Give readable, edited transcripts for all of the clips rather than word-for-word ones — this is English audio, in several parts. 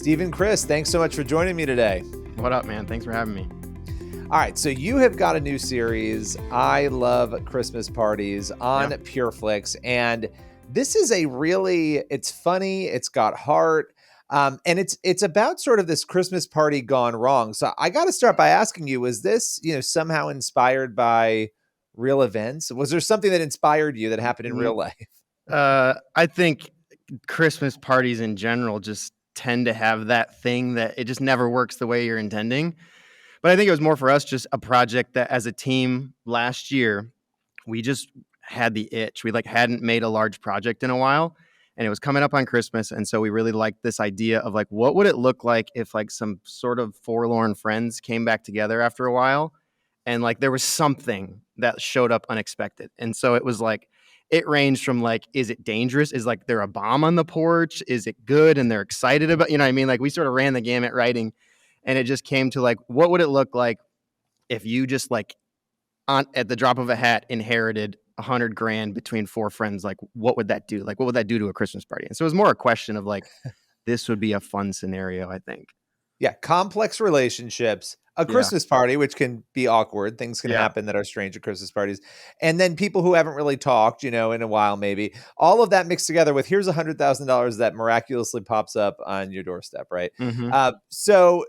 Stephen Krist, thanks so much for joining me today. What up, man? Thanks for having me. All right, so you have got a new series, I Love Christmas Parties, on Pure Flix, and this is it's funny, it's got heart, and it's about sort of this Christmas party gone wrong. So I got to start by asking you, was this, somehow inspired by real events? Was there something that inspired you that happened in real life? I think Christmas parties in general just tend to have that thing that it just never works the way you're intending. But I think it was more for us just a project that as a team last year, we just had the itch. We hadn't made a large project in a while, and it was coming up on Christmas. And so we really liked this idea of what would it look like if some sort of forlorn friends came back together after a while, and there was something that showed up unexpected. And so it was it ranged from is it dangerous? Is there a bomb on the porch? Is it good? And they're excited about, you know what I mean? We sort of ran the gamut writing, and it just came to what would it look like if you just at the drop of a hat inherited $100,000 between four friends? What would that do? What would that do to a Christmas party? And so it was more a question of this would be a fun scenario, I think. Yeah, complex relationships, a Christmas party, which can be awkward. Things can happen that are strange at Christmas parties. And then people who haven't really talked, in a while, maybe. All of that mixed together with here's $100,000 that miraculously pops up on your doorstep, right? Mm-hmm. So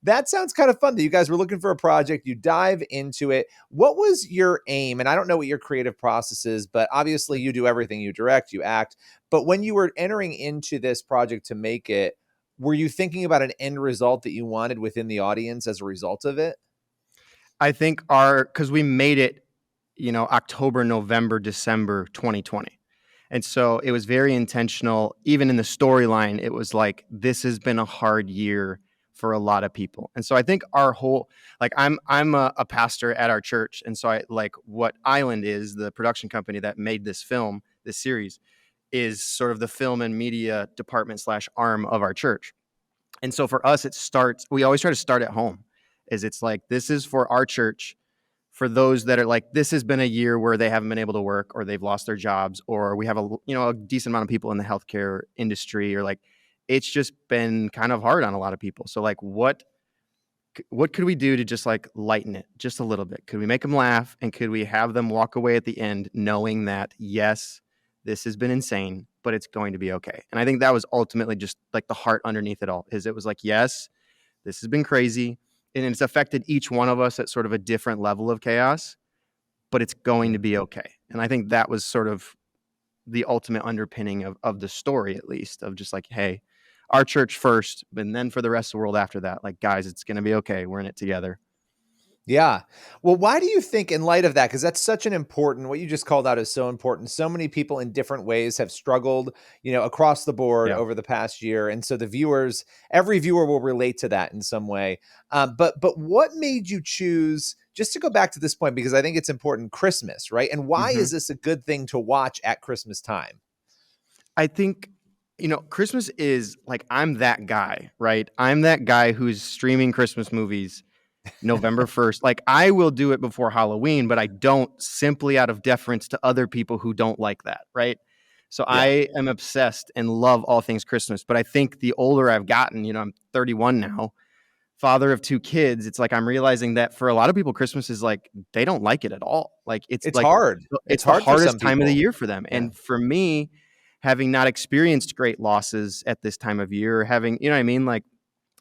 that sounds kind of fun that you guys were looking for a project. You dive into it. What was your aim? And I don't know what your creative process is, but obviously you do everything. You direct, you act. But when you were entering into this project to make it, were you thinking about an end result that you wanted within the audience as a result of it? I think because we made it, October, November, December 2020. And so it was very intentional. Even in the storyline, it was this has been a hard year for a lot of people. And so I think our whole, I'm a pastor at our church. And so what Island is, the production company that made this series, is sort of the film and media department / arm of our church. And so for us, we always try to start at home. It's this is for our church, for those that are this has been a year where they haven't been able to work, or they've lost their jobs, or we have a decent amount of people in the healthcare industry, or it's just been kind of hard on a lot of people. So what could we do to just lighten it just a little bit? Could we make them laugh, and could we have them walk away at the end knowing that, yes, this has been insane, but it's going to be okay? And I think that was ultimately just the heart underneath it all. It was yes, this has been crazy, and it's affected each one of us at sort of a different level of chaos, but it's going to be okay. And I think that was sort of the ultimate underpinning of the story, at least, of just hey, our church first, and then for the rest of the world after that, guys, it's going to be okay. We're in it together. Yeah. Well, why do you think, in light of that, because that's such an important, what you just called out is so important. So many people in different ways have struggled, across the board over the past year. And so every viewer will relate to that in some way. But what made you choose, just to go back to this point, because I think it's important, Christmas, right? And why is this a good thing to watch at Christmas time? I think, Christmas is I'm that guy, right? I'm that guy who's streaming Christmas movies November 1st. I will do it before Halloween, but I don't, simply out of deference to other people who don't like that, right? So I am obsessed and love all things Christmas. But I think the older I've gotten, I'm 31 now, father of two kids, it's I'm realizing that for a lot of people, Christmas is they don't like it at all. It's hard. It's hard the hardest for time of the year for them. Yeah. And for me, having not experienced great losses at this time of year, having, you know what I mean?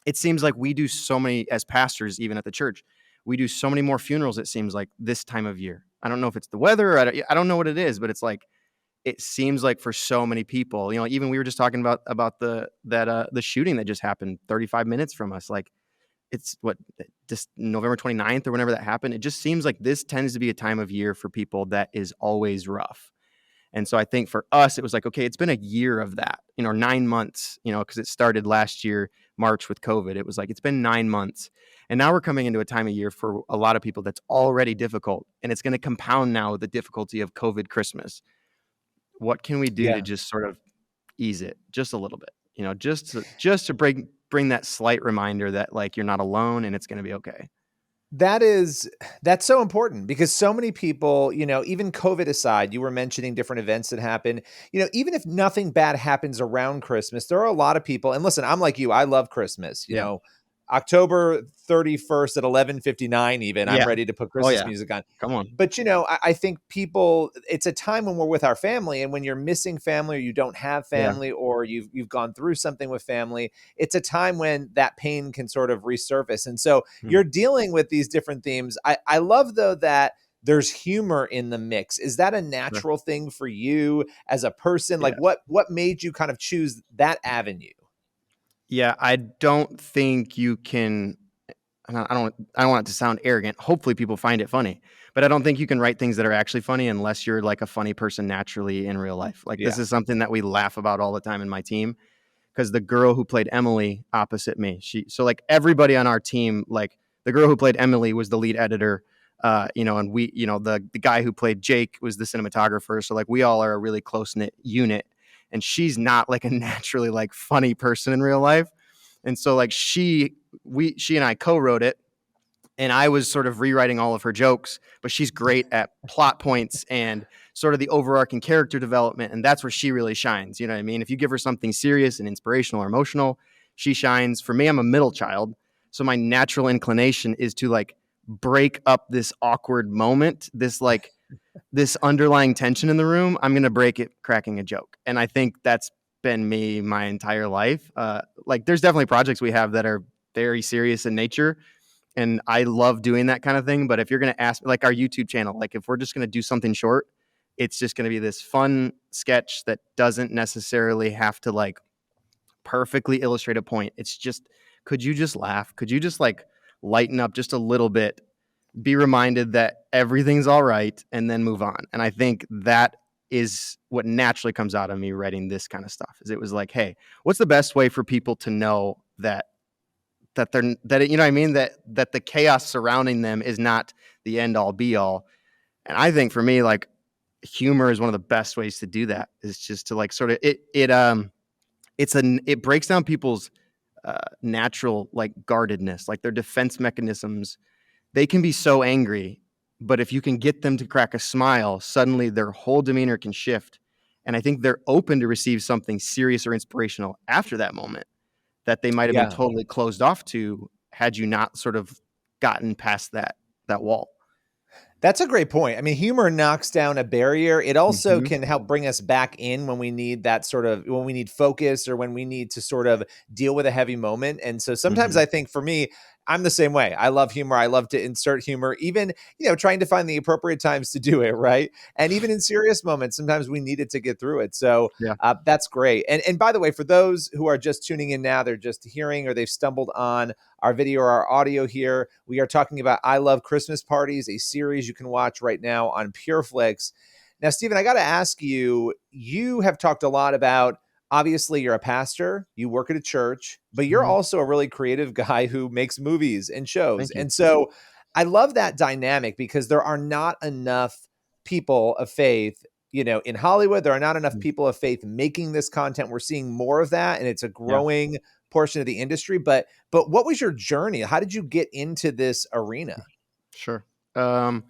It seems we do so many, as pastors, even at the church, we do so many more funerals, it seems this time of year. I don't know if it's the weather, or I don't know what it is, but it's it seems for so many people, even we were just talking about the shooting that just happened 35 minutes from us. It's just November 29th or whenever that happened. It just seems this tends to be a time of year for people that is always rough. And so I think for us, it was okay, it's been a year of that, 9 months, because it started last year, March, with COVID. It was it's been 9 months. And now we're coming into a time of year for a lot of people that's already difficult. And it's going to compound now with the difficulty of COVID Christmas. What can we do to just sort of ease it just a little bit, just to bring that slight reminder that you're not alone and it's going to be okay. That's so important because so many people, even COVID aside, you were mentioning different events that happen. Even if nothing bad happens around Christmas, there are a lot of people. And listen, I'm like you, I love Christmas. Yeah. October 31st at 11:59, even I'm Yeah. ready to put Oh Christmas yeah. music on. Come on. But I think people, it's a time when we're with our family, and when you're missing family, or you don't have Yeah. family, or you've gone through something with family, it's a time when that pain can sort of resurface. And so Hmm. you're dealing with these different themes. I love though that there's humor in the mix. Is that a Sure. natural thing for you as a person? Like Yeah. what made you kind of choose that avenue? Yeah. I don't think you can. And I don't want it to sound arrogant. Hopefully people find it funny, but I don't think you can write things that are actually funny unless you're like a funny person naturally in real life. Like this Yeah. is something that we laugh about all the time in my team, because the girl who played Emily opposite me, so like everybody on our team, like the girl who played Emily was the lead editor, and we, the guy who played Jake was the cinematographer. So like we all are a really close knit unit, and she's not like a naturally like funny person in real life. And so like she and I co-wrote it, and I was sort of rewriting all of her jokes, but she's great at plot points and sort of the overarching character development, and that's where she really shines. You know what I mean? If you give her something serious and inspirational or emotional, she shines. For me, I'm a middle child, so my natural inclination is to like break up this awkward moment, this underlying tension in the room. I'm going to break it cracking a joke. And I think that's been me my entire life. Like there's definitely projects we have that are very serious in nature, and I love doing that kind of thing. But if you're going to ask, like our YouTube channel, like if we're just going to do something short, it's just going to be this fun sketch that doesn't necessarily have to like perfectly illustrate a point. It's just, could you just laugh? Could you just like lighten up just a little bit, be reminded that everything's all right, and then move on? And I think that is what naturally comes out of me writing this kind of stuff. Is it was like, hey, what's the best way for people to know that you know what I mean, that the chaos surrounding them is not the end all be all. And I think for me, like humor is one of the best ways to do that. Is just to like sort of it breaks down people's natural like guardedness, like their defense mechanisms. They can be so angry, but if you can get them to crack a smile, suddenly their whole demeanor can shift. And I think they're open to receive something serious or inspirational after that moment that they might have been Yeah. totally closed off to had you not sort of gotten past that wall. That's a great point. I mean, humor knocks down a barrier. It also Mhm. can help bring us back in when we need that sort of, when we need focus, or when we need to sort of deal with a heavy moment. And so sometimes Mhm. I think for me, I'm the same way. I love humor. I love to insert humor, even, trying to find the appropriate times to do it, right? And even in serious moments, sometimes we need it to get through it. So Yeah. that's great. And by the way, for those who are just tuning in now, they're just hearing, or they've stumbled on our video or our audio here, we are talking about I Love Christmas Parties, a series you can watch right now on Pure Flix. Now, Stephen, I got to ask you, you have talked a lot about, obviously, you're a pastor, you work at a church, but you're Mhm. also a really creative guy who makes movies and shows. Thank you. And so I love that dynamic, because there are not enough people of faith, in Hollywood. There are not enough Mm. people of faith making this content. We're seeing more of that, and it's a Yeah. growing portion of the industry. But what was your journey? How did you get into this arena? Sure. Um,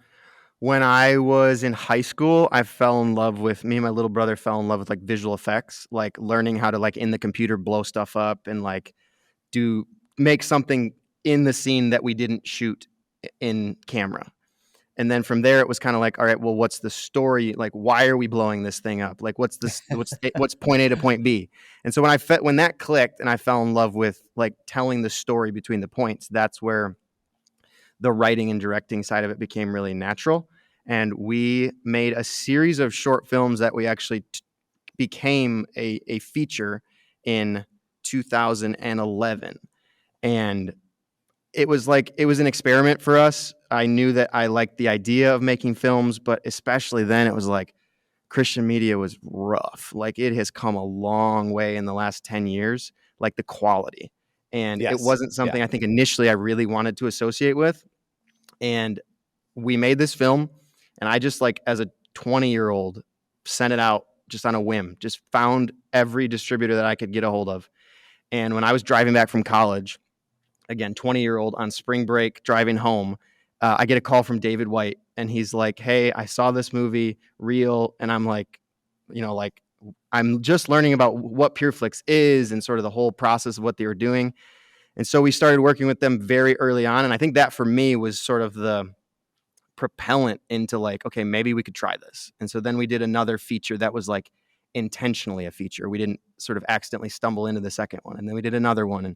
when I was in high school, I fell in love with me and my little brother fell in love with like visual effects, like learning how to like in the computer blow stuff up and like do make something in the scene that we didn't shoot in camera. And then from there, it was kind of like, all right, well, what's the story? Like, why are we blowing this thing up? Like, what's point A to point B? And so when that clicked and I fell in love with like telling the story between the points, that's where the writing and directing side of it became really natural. And we made a series of short films that we actually became a feature in 2011. And it was an experiment for us. I knew that I liked the idea of making films, but especially then it was like Christian media was rough. Like it has come a long way in the last 10 years, like the quality. And it Yes. wasn't Yeah. something I think initially I really wanted to associate with. And we made this film, and I just like as a 20-year-old sent it out just on a whim, just found every distributor that I could get a hold of. And when I was driving back from college, again, 20-year-old on spring break driving home, I get a call from David White, and he's like, "Hey, I saw this movie, Real," and I'm like, like I'm just learning about what Pure Flix is and sort of the whole process of what they were doing. And so we started working with them very early on, and I think that for me was sort of the propellant into like, okay, maybe we could try this. And so then we did another feature that was like intentionally a feature. We didn't sort of accidentally stumble into the second one. And then we did another one. And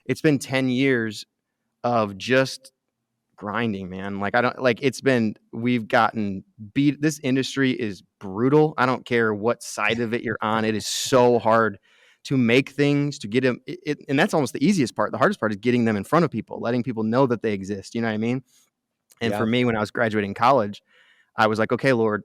it's been 10 years of just grinding, man. Like, I don't like we've gotten beat. This industry is brutal. I don't care what side of it you're on. It is so hard to make things, to get them. And that's almost the easiest part. The hardest part is getting them in front of people, letting people know that they exist. You know what I mean? And for Yeah. me, when I was graduating college, I was like, okay, Lord,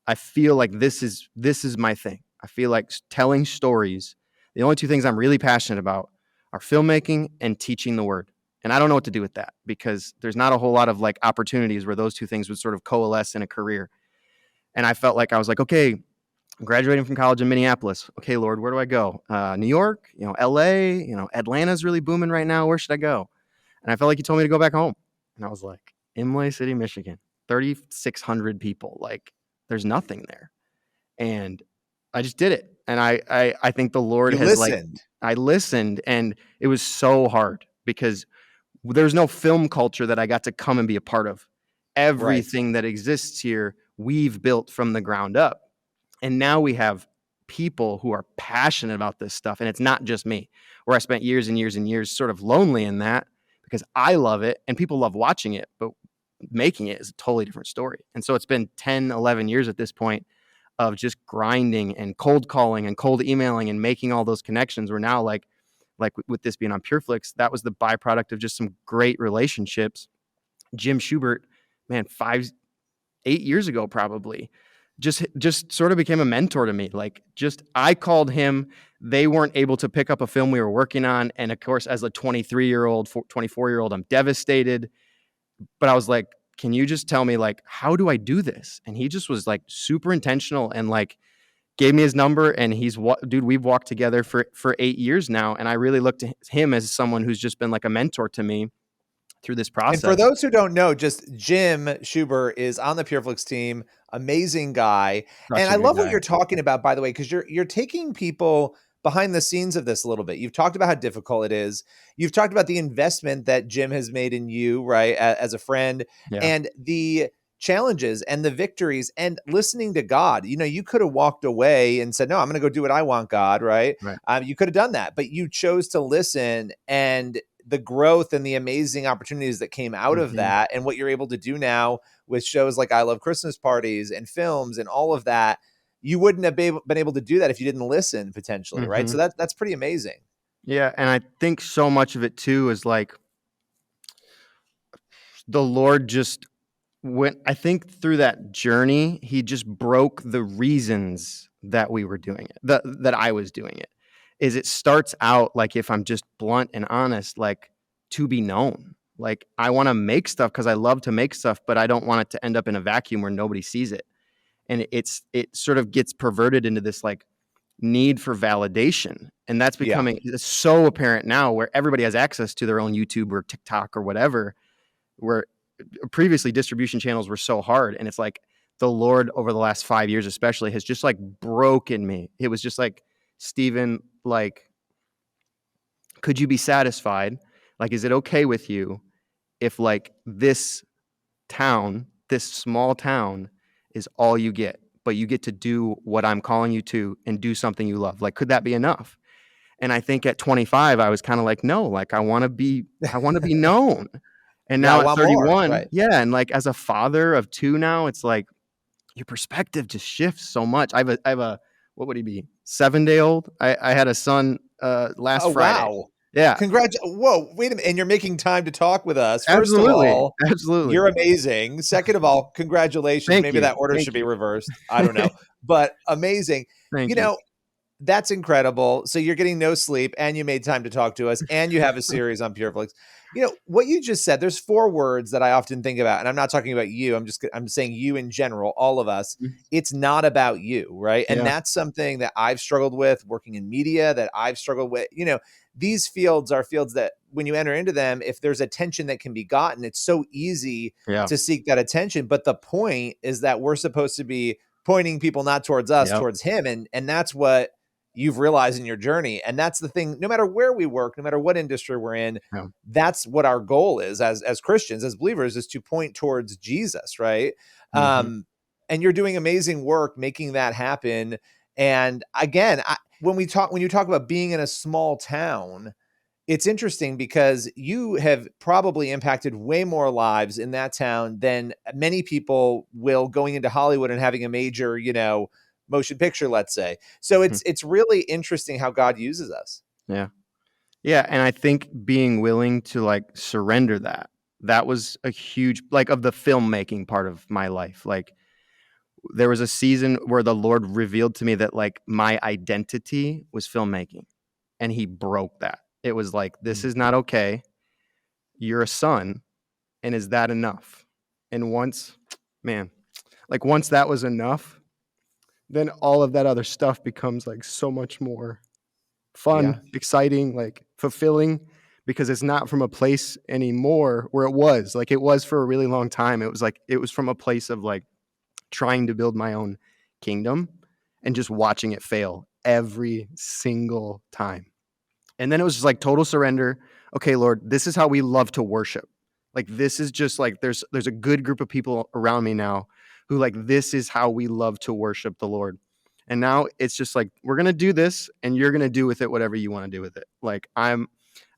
I feel like this is my thing. I feel like telling stories. The only two things I'm really passionate about are filmmaking and teaching the word. And I don't know what to do with that because there's not a whole lot of like opportunities where those two things would sort of coalesce in a career. And I felt like I was like, okay, I'm graduating from college in Minneapolis. Okay, Lord, where do I go? New York, LA, Atlanta's really booming right now. Where should I go? And I felt like he told me to go back home. And I was like, Imlay City, Michigan, 3,600 people. Like, there's nothing there. And I just did it. And I think the Lord You has like, listened. I listened, and it was so hard because there's no film culture that I got to come and be a part of. Right. Everything that exists here, we've built from the ground up. And now we have people who are passionate about this stuff. And it's not just me, where I spent years and years and years sort of lonely in that because I love it and people love watching it, but making it is a totally different story. And so it's been 10, 11 years at this point of just grinding and cold calling and cold emailing and making all those connections. We're now like with this being on Pure Flix, that was the byproduct of just some great relationships. Jim Schubert, man, 8 years ago, probably just sort of became a mentor to me. Like, just, I called him, they weren't able to pick up a film we were working on. And of course, as a 23-year-old, 24-year-old, I'm devastated. But I was like, can you just tell me, like, how do I do this? And he just was like super intentional and like gave me his number. And dude, we've walked together for 8 years now. And I really look to him as someone who's just been like a mentor to me through this And for process. those who don't know, just Jim Schubert is on the PureFlix team, amazing guy. Such And a I good love what guy. you're talking about, by the way, because you're taking people behind the scenes of this a little bit. You've talked about how difficult it is. You've talked about the investment that Jim has made in you, right, as a friend, Yeah. and the challenges and the victories and listening to God. You could have walked away and said, no, I'm going to go do what I want, God, right? Right. You could have done that, but you chose to listen, and the growth and the amazing opportunities that came out of Mm-hmm. that, and what you're able to do now with shows like I Love Christmas Parties and films and all of that, you wouldn't have been able to do that if you didn't listen, potentially, right? Mm-hmm. So that's pretty amazing. Yeah. And I think so much of it too is like the Lord just I think through that journey, he just broke the reasons that we were doing it, that I was doing it. It starts out like, if I'm just blunt and honest, like, to be known. Like, I want to make stuff because I love to make stuff, but I don't want it to end up in a vacuum where nobody sees it. And it sort of gets perverted into this like need for validation. And that's Yeah. becoming so apparent now, where everybody has access to their own YouTube or TikTok or whatever, where previously distribution channels were so hard. And it's like the Lord over the last 5 years especially has just like broken me. It was just like, Stephen, like, could you be satisfied? Like, is it okay with you if like this small town is all you get, but you get to do what I'm calling you to and do something you love? Like, could that be enough? And I think at 25, I was kind of like, no, like, I want to be known. And Yeah, I now at want more. 31, Right. yeah, and like as a father of two now, it's like your perspective just shifts so much. I have a what would he be? 7-day old. I had a son last Oh, Friday. wow. Yeah, Whoa, wait a minute. And you're making time to talk with us. First of absolutely, all, absolutely. you're amazing. Second of all, congratulations. Thank Maybe you, that order thank should be you, reversed. I don't know, but amazing. thank You you. know, That's incredible. So you're getting no sleep and you made time to talk to us and you have a series on Pure Flix. You know, what you just said, there's 4 words that I often think about, and I'm not talking about you. I'm saying you in general, all of us. It's not about you, right? And Yeah. that's something that I've struggled with working in media, that I've struggled with. You know, these fields are fields that when you enter into them, if there's attention that can be gotten, it's so easy Yeah. to seek that attention. But the point is that we're supposed to be pointing people not towards us, Yep. towards him. And that's what you've realized in your journey. And that's the thing, no matter where we work, no matter what industry we're in, Yeah. that's what our goal is as Christians, as believers, is to point towards Jesus, right? And you're doing amazing work making that happen. And again, when you talk about being in a small town, it's interesting because you have probably impacted way more lives in that town than many people will going into Hollywood and having a major, you know, motion picture, let's say. So it's really interesting how God uses us. Yeah. Yeah. And I think being willing to like surrender that was a huge, like, of the filmmaking part of my life. Like, there was a season where the Lord revealed to me that like my identity was filmmaking, and he broke that. It was like, this is not okay. You're a son. And is that enough? And once that was enough, then all of that other stuff becomes like so much more Yeah. fun, exciting, like fulfilling, because it's not from a place anymore where it was. Like, it was for a really long time. It was from a place of like trying to build my own kingdom and just watching it fail every single time. And then it was just like total surrender. Okay, Lord, this is how we love to worship. Like, this is just like, there's a good group of people around me now who like, this is how we love to worship the Lord. And now it's just like, we're going to do this and you're going to do with it whatever you want to do with it. Like, I'm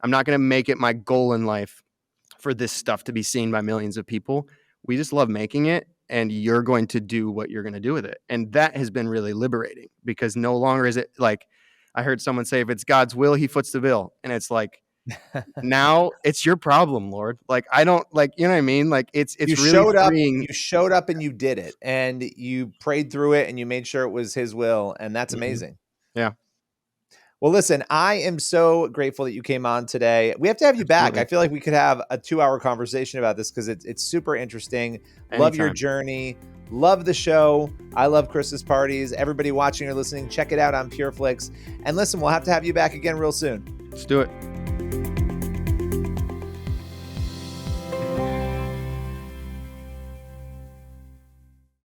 not going to make it my goal in life for this stuff to be seen by millions of people. We just love making it, and you're going to do what you're going to do with it. And that has been really liberating, because no longer is it like, I heard someone say, if it's God's will, he foots the bill. And it's like, now it's your problem, Lord. Like, I don't, like, you know what I mean? Like, it's really freeing. You showed up and you did it, and you prayed through it and you made sure it was his will. And that's amazing. Yeah. Well, listen, I am so grateful that you came on today. We have to have you back. I Absolutely. feel like we could have a 2-hour conversation about this because it's super interesting. Love your Anytime. journey. Love the show. I love Chris's parties. Everybody watching or listening, check it out on Pure Flix. And listen, we'll have to have you back again real soon. Let's do it.